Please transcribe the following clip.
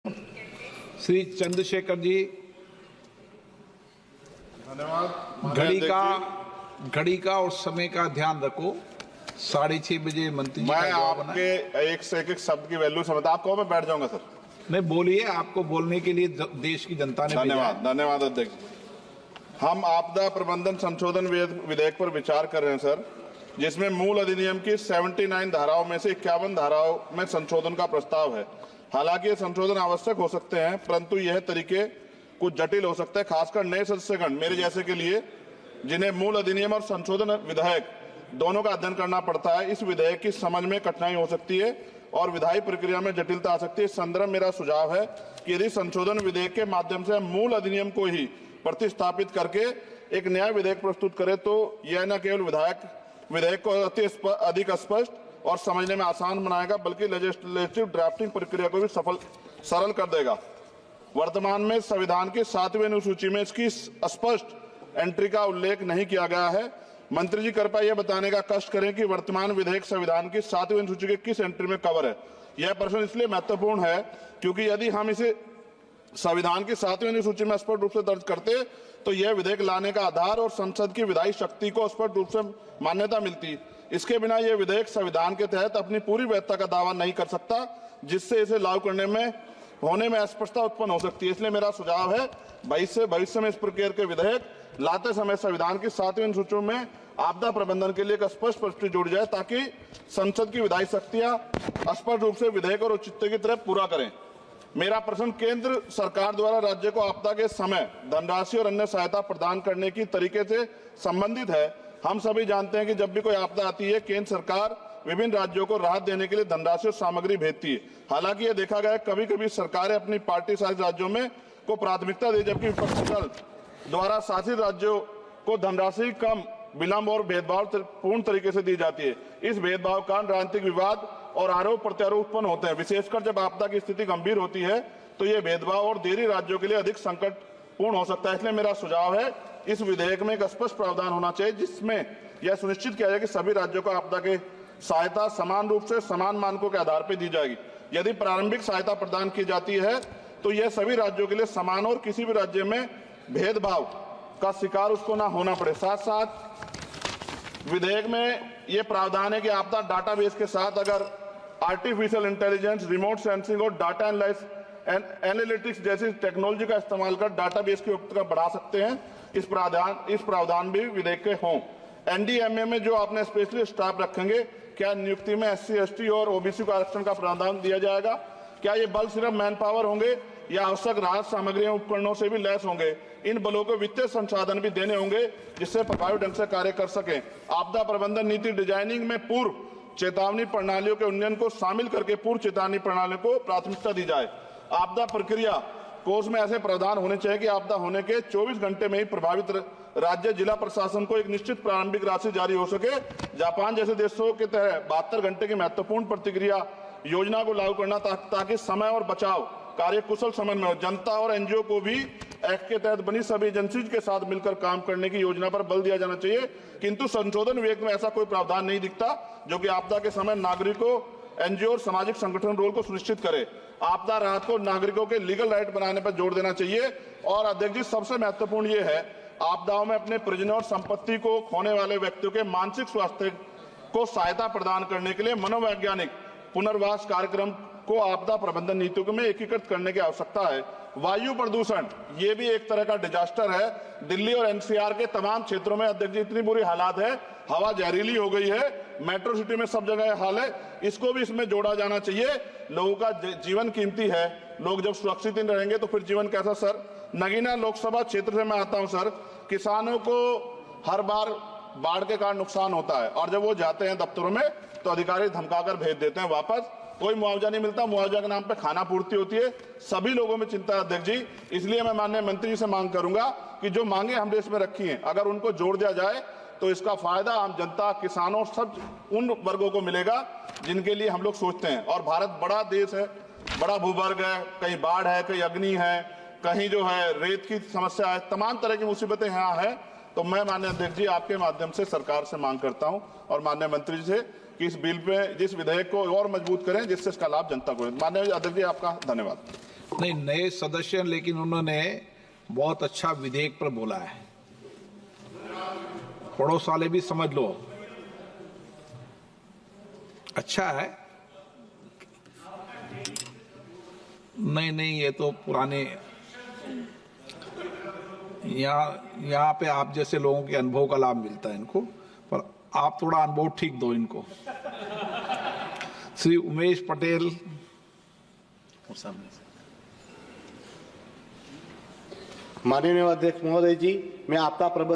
श्री चंद्रशेखर जी, धन्यवाद। घड़ी का और समय का ध्यान रखो। 6:30 बजे मंत्री जी मैं का जवाब आना है। आपके एक से एक शब्द की वैल्यू समझता, आप कहो मैं बैठ जाऊंगा सर। नहीं बोलिए, आपको बोलने के लिए देश की जनता ने भेजा है। धन्यवाद, धन्यवाद अध्यक्ष। हम आपदा प्रबंधन संशोधन विधेयक पर विचार कर रहे हैं सर, जिसमें मूल अधिनियम की 79 धाराओं में से 51 धाराओं में संशोधन का प्रस्ताव है। हालांकि ये संशोधन आवश्यक हो सकते हैं, परंतु यह तरीके कुछ जटिल हो सकते हैं, खासकर नए सदस्यगण मेरे जैसे के लिए, जिन्हें मूल अधिनियम और संशोधन विधेयक दोनों का अध्ययन करना पड़ता है। इस विधेयक की समझ में कठिनाई हो सकती है और विधायी प्रक्रिया में जटिलता आ सकती है। इस संदर्भ मेरा सुझाव है कि यदि संशोधन विधेयक के माध्यम से हम मूल अधिनियम को ही प्रतिस्थापित करके एक नया विधेयक प्रस्तुत करें, तो यह न केवल विधेयक को अधिक स्पष्ट और समझने में आसान बनाएगा, बल्कि लेजिस्लेटिव ड्राफ्टिंग प्रक्रिया को भी सरल कर देगा। वर्तमान में संविधान की 7वीं अनुसूची में इसकी स्पष्ट एंट्री का उल्लेख नहीं किया गया है। मंत्री जी कृपया यह बताने का कष्ट करें कि वर्तमान विधेयक संविधान की 7वीं अनुसूची के किस एंट्री में कवर है। यह प्रश्न इसलिए महत्वपूर्ण है क्योंकि यदि हम इसे संविधान की 7वीं अनुसूची में स्पष्ट रूप से दर्ज करते तो यह विधेयक लाने का आधार और संसद की विधायी शक्ति को स्पष्ट रूप से मान्यता मिलती। इसके बिना यह विधेयक संविधान के तहत अपनी पूरी वैधता का दावा नहीं कर सकता, जिससे इसे लागू करने में होने में अस्पष्टता उत्पन्न हो सकती है। इसलिए मेरा सुझाव है भविष्य में इस प्रकार के विधेयक लाते समय संविधान की 7वीं अनुसूची में आपदा प्रबंधन के लिए एक स्पष्ट प्रविष्टि जोड़ी जाए, ताकि संसद की विधायी शक्तियां स्पष्ट रूप से विधेयक और औचित्य की तरफ पूरा करें। मेरा प्रश्न केंद्र सरकार द्वारा राज्य को आपदा के समय धनराशि और अन्य सहायता प्रदान करने की तरीके से संबंधित है। हम सभी जानते हैं कि जब भी कोई आपदा आती है, केंद्र सरकार विभिन्न राज्यों को राहत देने के लिए धनराशि और सामग्री भेजती है। हालांकि यह देखा गया कभी कभी सरकारें अपनी पार्टी शासित राज्यों में को प्राथमिकता दे, जबकि विपक्षी दल द्वारा शासित राज्यों को धनराशि कम, विलंब और भेदभाव पूर्ण तरीके से दी जाती है। इस भेदभाव का राजनीतिक विवाद और आरोप प्रत्यारोप उत्पन्न होते हैं। विशेषकर जब आपदा की स्थिति गंभीर होती है तो ये भेदभाव और देरी राज्यों के लिए अधिक संकटपूर्ण हो सकता है। इसलिए मेरा सुझाव है इस विधेयक में एक स्पष्ट प्रावधान होना चाहिए, जिसमें यह सुनिश्चित किया जाए कि सभी राज्यों को आपदा के सहायता समान रूप से समान मानकों के आधार पर दी जाएगी। यदि प्रारंभिक सहायता प्रदान की जाती है तो यह सभी राज्यों के लिए समान और किसी भी राज्य में भेदभाव का शिकार उसको ना होना पड़े। साथ साथ विधेयक में यह प्रावधान है कि आपदा डाटाबेस के साथ अगर आर्टिफिशियल इंटेलिजेंस, रिमोट सेंसिंग और डाटा एनालिटिक्स जैसी टेक्नोलॉजी का इस्तेमाल कर डाटाबेस की उपयुक्तता बढ़ा सकते हैं। इस प्रावधान भी विधेयक के हों। एनडीएमए में जो आपने स्पेशली स्टाफ रखेंगे, क्या नियुक्ति में SC, ST और OBC को आरक्षण का प्रावधान दिया जाएगा? क्या ये बल सिर्फ मैन पावर होंगे या आवश्यक राहत सामग्रियों उपकरणों से भी लैस होंगे? इन बलों को वित्तीय संसाधन भी देने होंगे जिससे प्रभावी ढंग से कार्य कर सकें। आपदा प्रबंधन नीति डिजाइनिंग में पूर्व चेतावनी प्रणालियों के उन्नयन को शामिल करके पूर्व चेतावनी प्रणालियों को प्राथमिकता दी जाए। आपदा प्रक्रिया कोष में ऐसे प्रावधान होने चाहिए कि आपदा होने के 24 घंटे में ही प्रभावित राज्य जिला प्रशासन को एक निश्चित प्रारंभिक राशि जारी हो सके। जापान जैसे देशों के तहत 72 घंटे की महत्वपूर्ण प्रतिक्रिया योजना को लागू करना, ताकि समय और बचाव कार्य कुशल समन्वय हो। जनता और NGO को भी एक्ट के तहत बनी सभी एजेंसीज के साथ मिलकर काम करने की योजना पर बल दिया जाना चाहिए। किंतु संशोधन विधेयक में ऐसा कोई प्रावधान नहीं दिखता जो कि आपदा के समय नागरिकों, NGO और सामाजिक संगठन रोल को सुनिश्चित करे। आपदा राहत को नागरिकों के लीगल राइट बनाने पर जोर देना चाहिए। और अध्यक्ष जी, सबसे महत्वपूर्ण ये है, आपदाओं में अपने परिजनों और संपत्ति को खोने वाले व्यक्तियों के मानसिक स्वास्थ्य को सहायता प्रदान करने के लिए मनोवैज्ञानिक पुनर्वास कार्यक्रम को आपदा प्रबंधन नीतियों में एकीकृत करने की आवश्यकता है। वायु प्रदूषण ये भी एक तरह का डिजास्टर है। दिल्ली और NCR के तमाम क्षेत्रों में अध्यक्ष जी इतनी बुरी हालात है, हवा जहरीली हो गई है, मेट्रो सिटी में सब जगह हाल है। इसको भी इसमें जोड़ा जाना चाहिए। लोगों का जीवन कीमती है, लोग जब सुरक्षित नहीं रहेंगे तो फिर जीवन कैसा? सर, नगीना लोकसभा क्षेत्र से मैं आता हूं सर। किसानों को हर बार बाढ़ के कारण नुकसान होता है और जब वो जाते हैं दफ्तरों में तो अधिकारी धमकाकर भेज देते हैं वापस। कोई मुआवजा नहीं मिलता, मुआवजा के नाम पे खाना पूर्ति होती है। सभी लोगों में चिंता है अध्यक्ष जी। इसलिए मैं माननीय मंत्री जी से मांग करूंगा कि जो मांगे हम देश में रखी हैं, अगर उनको जोड़ दिया जाए तो इसका फायदा आम जनता, किसानों, सब उन वर्गों को मिलेगा जिनके लिए हम लोग सोचते हैं। और भारत बड़ा देश है, बड़ा भूवर्ग है, कहीं बाढ़ है, कहीं अग्नि है, कहीं जो है रेत की समस्या है, तमाम तरह की मुसीबतें यहाँ है। तो मैं माननीय अध्यक्ष जी आपके माध्यम से सरकार से मांग करता हूं और माननीय मंत्री जी से कि इस बिल पे, जिस विधेयक को और मजबूत करें जिससे इसका लाभ जनता को। माननीय अध्यक्ष जी आपका धन्यवाद। नहीं, नए सदस्य हैं, लेकिन उन्होंने बहुत अच्छा विधेयक पर बोला है। पड़ोस वाले भी समझ लो, अच्छा है। नहीं, ये तो पुराने, यहाँ पे आप जैसे लोगों के अनुभव का लाभ मिलता है इनको, पर आप थोड़ा अनुभव ठीक दो इनको। श्री उमेश पटेल, और सामने से। माननीय अध्यक्ष महोदय जी, मैं आपदा प्रबंधन